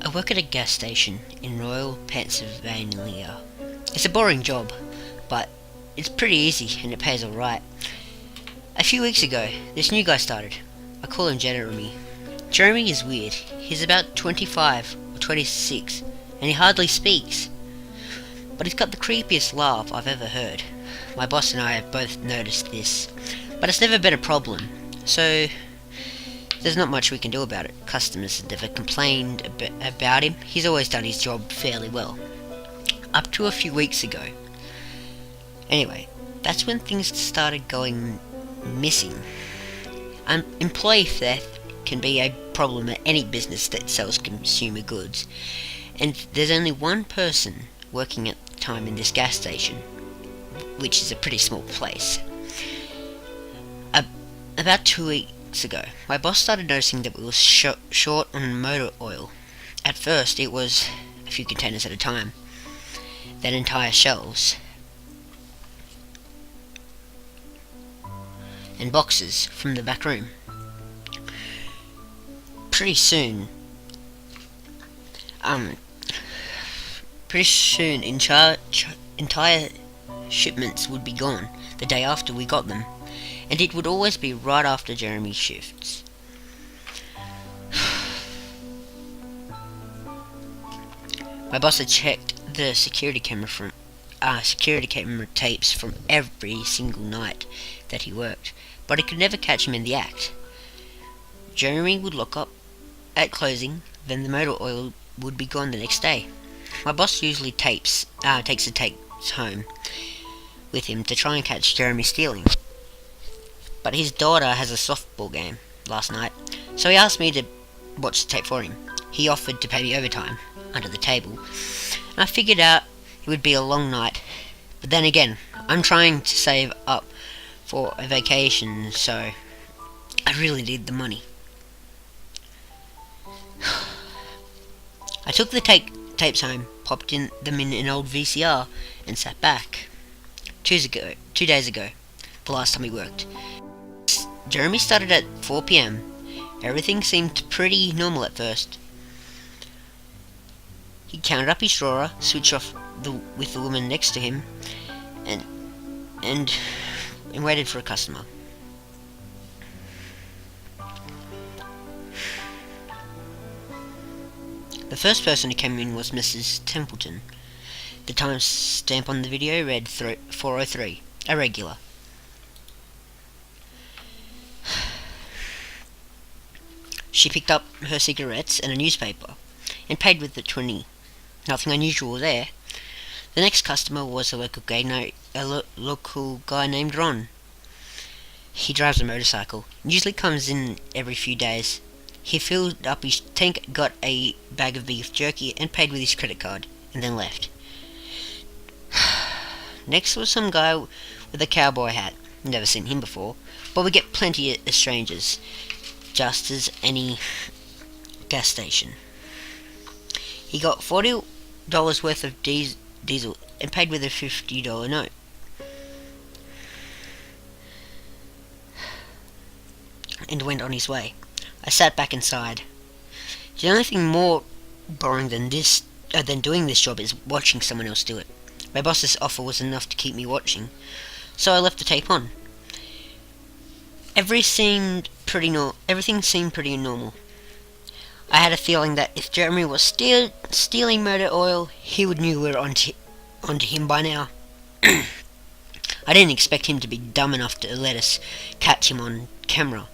I work at a gas station in Royal, Pennsylvania. It's a boring job, but it's pretty easy and it pays alright. A few weeks ago, this new guy started. I call him Jeremy. Jeremy is weird. He's about 25 or 26, and he hardly speaks. But he's got the creepiest laugh I've ever heard. My boss and I have both noticed this, but it's never been a problem, so there's not much we can do about it. Customers have never complained about him. He's always done his job fairly well. Up to a few weeks ago. Anyway, that's when things started going missing. Employee theft can be a problem at any business that sells consumer goods, and there's only one person working at the time in this gas station, which is a pretty small place. About 2 weeks ago, my boss started noticing that we were short on motor oil. At first, it was a few containers at a time, then entire shelves, and boxes from the back room. Pretty soon, entire shipments would be gone the day after we got them, and it would always be right after Jeremy's shifts. My boss had checked the security camera tapes from every single night that he worked, but he could never catch him in the act. Jeremy would lock up at closing, then the motor oil would be gone the next day. My boss usually takes the tapes home with him to try and catch Jeremy stealing. But his daughter has a softball game last night, so he asked me to watch the tape for him. He offered to pay me overtime under the table, and I figured out it would be a long night. But then again, I'm trying to save up for a vacation, so I really need the money. I took the tapes home, popped them in an old VCR, and sat back. 2 days ago, the last time we worked. Jeremy started at 4 p.m. Everything seemed pretty normal at first. He counted up his drawer, switched off with the woman next to him, and waited for a customer. The first person who came in was Mrs. Templeton. The time stamp on the video read 4:03, a regular. She picked up her cigarettes and a newspaper, and paid with the 20. Nothing unusual there. The next customer was a local guy named Ron. He drives a motorcycle, and usually comes in every few days. He filled up his tank, got a bag of beef jerky, and paid with his credit card, and then left. Next was some guy with a cowboy hat. Never seen him before, but we get plenty of strangers, just as any gas station. He got $40 worth of diesel and paid with a $50 note. And went on his way. I sat back inside. The only thing more boring than doing this job is watching someone else do it. My boss's offer was enough to keep me watching, so I left the tape on. Everything seemed pretty normal. I had a feeling that if Jeremy was stealing motor oil, he would know we were onto him by now. I didn't expect him to be dumb enough to let us catch him on camera.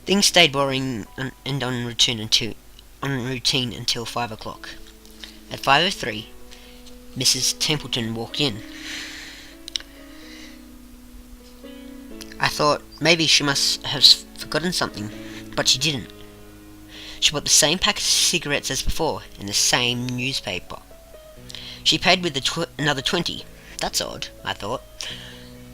Things stayed boring and on routine until 5 o'clock. At 5:03, Mrs. Templeton walked in. I thought maybe she must have forgotten something, but she didn't. She bought the same pack of cigarettes as before, and the same newspaper. She paid with another 20. That's odd, I thought.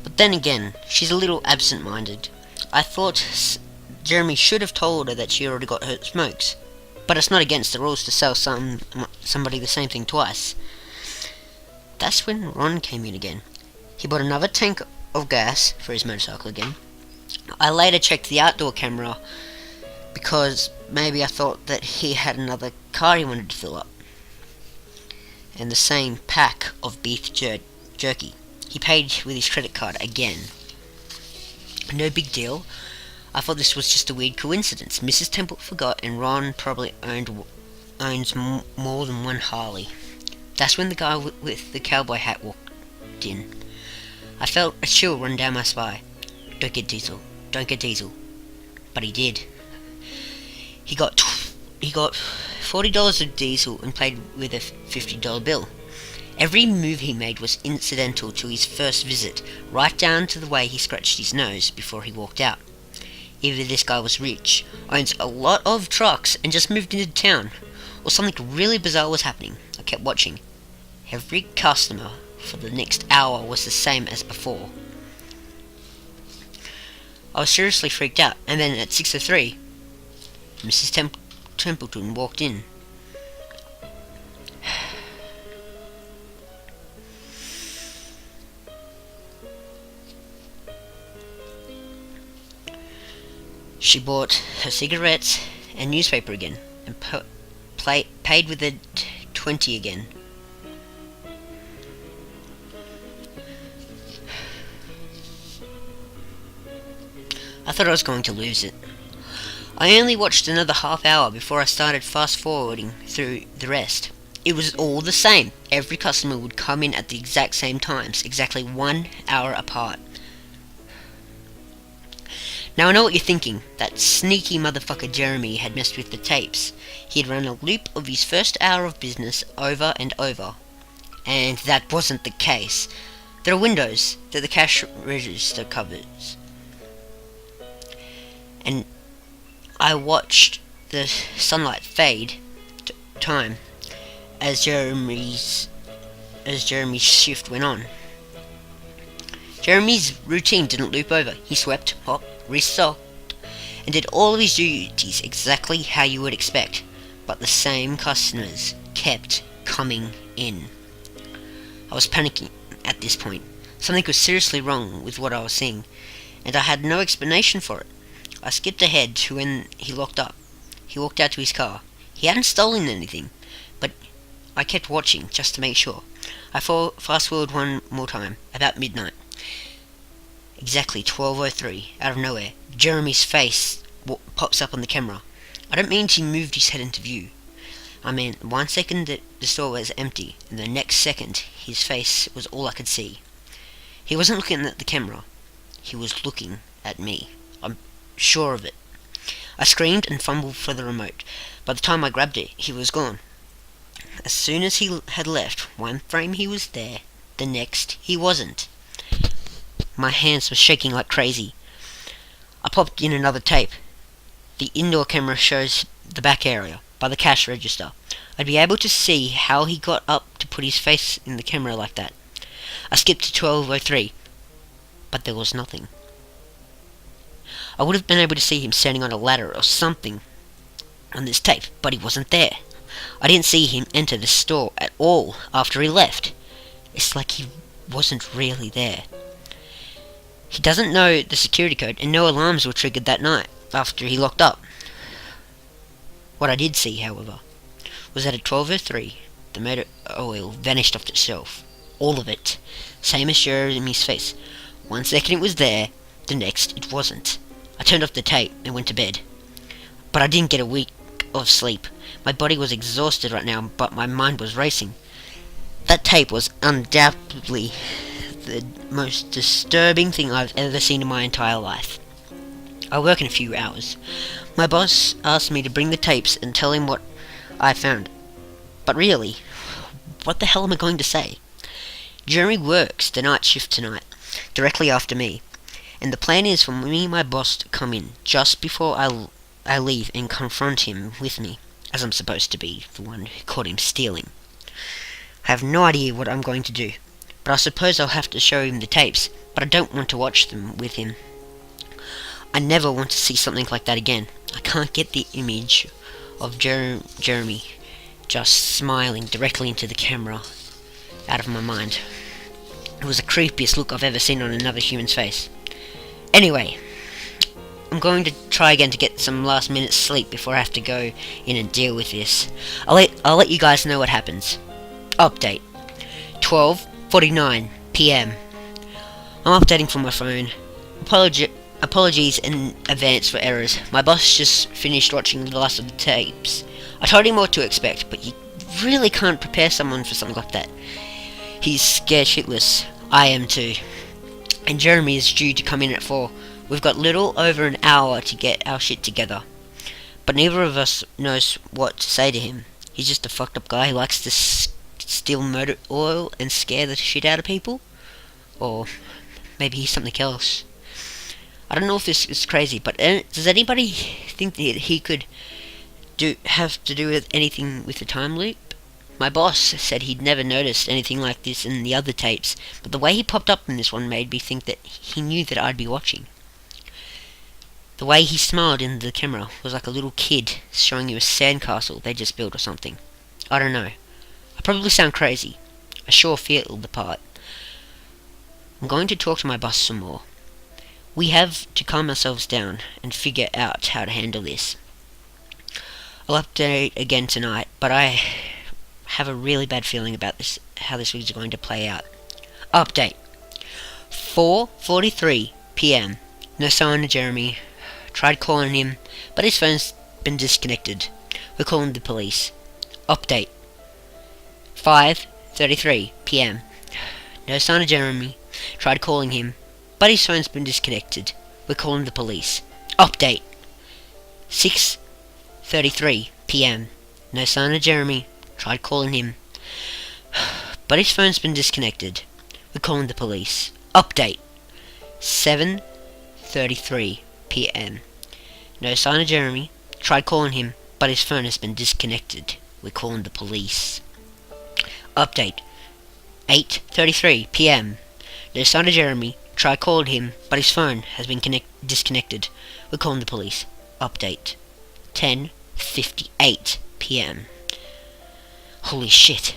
But then again, she's a little absent-minded. I thought Jeremy should have told her that she already got her smokes. But it's not against the rules to sell somebody the same thing twice. That's when Ron came in again. He bought another tank of gas for his motorcycle again. I later checked the outdoor camera because maybe I thought that he had another car he wanted to fill up, and the same pack of beef jerky. He paid with his credit card again. No big deal. I thought this was just a weird coincidence. Mrs. Temple forgot, and Ron probably owns more than one Harley. That's when the guy with the cowboy hat walked in. I felt a chill run down my spine. Don't get diesel. Don't get diesel. But he did. He got $40 of diesel and played with a $50 bill. Every move he made was incidental to his first visit, right down to the way he scratched his nose before he walked out. Either this guy was rich, owns a lot of trucks, and just moved into town, or something really bizarre was happening. I kept watching. Every customer for the next hour was the same as before. I was seriously freaked out, and then at 6:03, Mrs. Templeton walked in. She bought her cigarettes and newspaper again, and paid with a 20 again. I thought I was going to lose it. I only watched another half hour before I started fast forwarding through the rest. It was all the same. Every customer would come in at the exact same times, exactly 1 hour apart. Now I know what you're thinking. That sneaky motherfucker Jeremy had messed with the tapes. He had run a loop of his first hour of business over and over. And that wasn't the case. There are windows that the cash register covers. And I watched the sunlight fade time as Jeremy's shift went on. Jeremy's routine didn't loop over. He swept, mopped, restocked, and did all of his duties exactly how you would expect, but the same customers kept coming in. I was panicking at this point. Something was seriously wrong with what I was seeing, and I had no explanation for it. I skipped ahead to when he locked up. He walked out to his car. He hadn't stolen anything, but I kept watching just to make sure. I fast forward one more time, about midnight. Exactly 12:03, out of nowhere, Jeremy's face pops up on the camera. I don't mean he moved his head into view. I mean, 1 second the store was empty, and the next second his face was all I could see. He wasn't looking at the camera. He was looking at me. I'm sure of it. I screamed and fumbled for the remote. By the time I grabbed it, he was gone. As soon as he had left, one frame he was there, the next he wasn't. My hands were shaking like crazy. I popped in another tape. The indoor camera shows the back area, by the cash register. I'd be able to see how he got up to put his face in the camera like that. I skipped to 12:03, but there was nothing. I would have been able to see him standing on a ladder or something on this tape, but he wasn't there. I didn't see him enter the store at all after he left. It's like he wasn't really there. He doesn't know the security code, and no alarms were triggered that night after he locked up. What I did see, however, was that at 12:03, the motor oil vanished off the shelf. All of it. Same as Jeremy's face. 1 second it was there, the next it wasn't. I turned off the tape and went to bed. But I didn't get a week of sleep. My body was exhausted right now, but my mind was racing. That tape was undoubtedly the most disturbing thing I've ever seen in my entire life. I work in a few hours. My boss asked me to bring the tapes and tell him what I found. But really, what the hell am I going to say? Jeremy works the night shift tonight, directly after me, and the plan is for me and my boss to come in just before I leave and confront him with me, as I'm supposed to be the one who caught him stealing. I have no idea what I'm going to do, but I suppose I'll have to show him the tapes, but I don't want to watch them with him. I never want to see something like that again. I can't get the image of Jeremy just smiling directly into the camera out of my mind. It was the creepiest look I've ever seen on another human's face. Anyway, I'm going to try again to get some last minute sleep before I have to go in and deal with this. I'll let you guys know what happens. Update. 12:49 p.m. I'm updating from my phone. Apologies in advance for errors. My boss just finished watching the last of the tapes. I told him what to expect, but you really can't prepare someone for something like that. He's scared shitless. I am too. And Jeremy is due to come in at 4. We've got little over an hour to get our shit together. But neither of us knows what to say to him. He's just a fucked up guy who likes to steal motor oil and scare the shit out of people. Or maybe he's something else. I don't know if this is crazy, but does anybody think that he could have to do with anything with the time loop? My boss said he'd never noticed anything like this in the other tapes, but the way he popped up in this one made me think that he knew that I'd be watching. The way he smiled in the camera was like a little kid showing you a sandcastle they just built or something. I don't know. I probably sound crazy. I sure feel the part. I'm going to talk to my boss some more. We have to calm ourselves down and figure out how to handle this. I'll update again tonight, but I have a really bad feeling about this, how this week's going to play out. Update. 4:43 p.m. No sign of Jeremy. Tried calling him, but his phone's been disconnected. We're calling the police. Update. 5:33 p.m. No sign of Jeremy. Tried calling him, but his phone's been disconnected. We're calling the police. Update. 6:33 p.m. No sign of Jeremy. Tried calling him, but his phone's been disconnected. We're calling the police. Update. 7:33 p.m. No sign of Jeremy. Tried calling him, but his phone has been disconnected. We're calling the police. Update. 8:33 p.m. No sign of Jeremy. Tried calling him, but his phone has been disconnected. We're calling the police. Update. 10:58 p.m. Holy shit.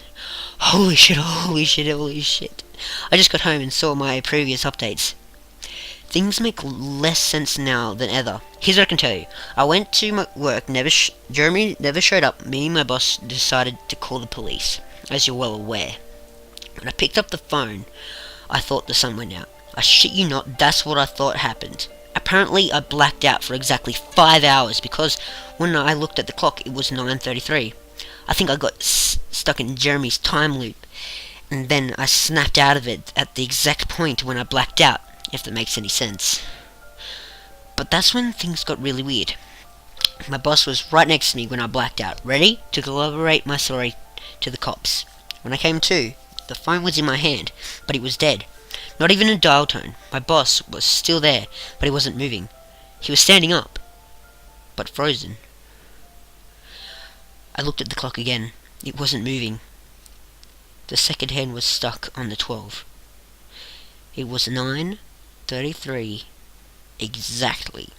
Holy shit, holy shit, holy shit. I just got home and saw my previous updates. Things make less sense now than ever. Here's what I can tell you. I went to my work, Jeremy never showed up. Me and my boss decided to call the police, as you're well aware. When I picked up the phone, I thought the sun went out. I shit you not, that's what I thought happened. Apparently I blacked out for exactly 5 hours because when I looked at the clock it was 9:33. I think I got stuck in Jeremy's time loop, and then I snapped out of it at the exact point when I blacked out, if that makes any sense. But that's when things got really weird. My boss was right next to me when I blacked out, ready to corroborate my story to the cops. When I came to, the phone was in my hand, but it was dead. Not even a dial tone. My boss was still there, but he wasn't moving. He was standing up, but frozen. I looked at the clock again. It wasn't moving. The second hand was stuck on the 12. It was 9:33 exactly.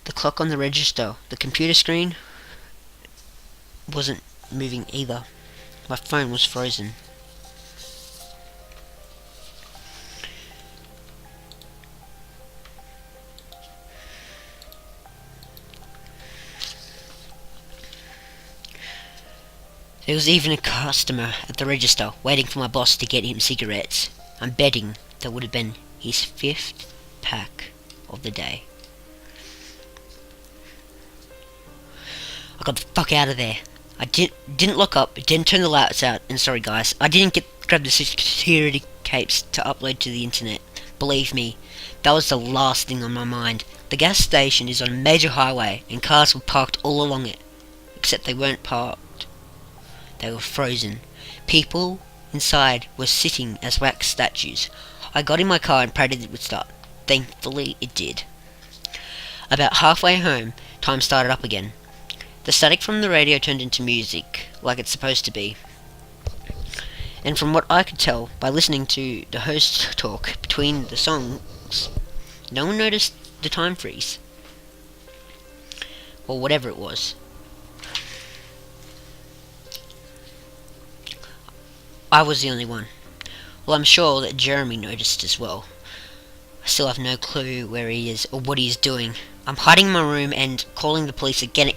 The clock on the register, the computer screen, wasn't moving either. My phone was frozen. There was even a customer at the register waiting for my boss to get him cigarettes. I'm betting that would have been his 5th pack of the day. I got the fuck out of there. I didn't lock up, didn't turn the lights out, and sorry guys, I didn't grab the security capes to upload to the internet. Believe me, that was the last thing on my mind. The gas station is on a major highway, and cars were parked all along it. Except they weren't parked. They were frozen. People inside were sitting as wax statues. I got in my car and prayed it would start. Thankfully it did. About halfway home, time started up again. The static from the radio turned into music, like it's supposed to be. And from what I could tell by listening to the host talk between the songs, no one noticed the time freeze. Or whatever it was. I was the only one. Well, I'm sure that Jeremy noticed as well. still have no clue where he is or what he is doing. I'm hiding in my room and calling the police again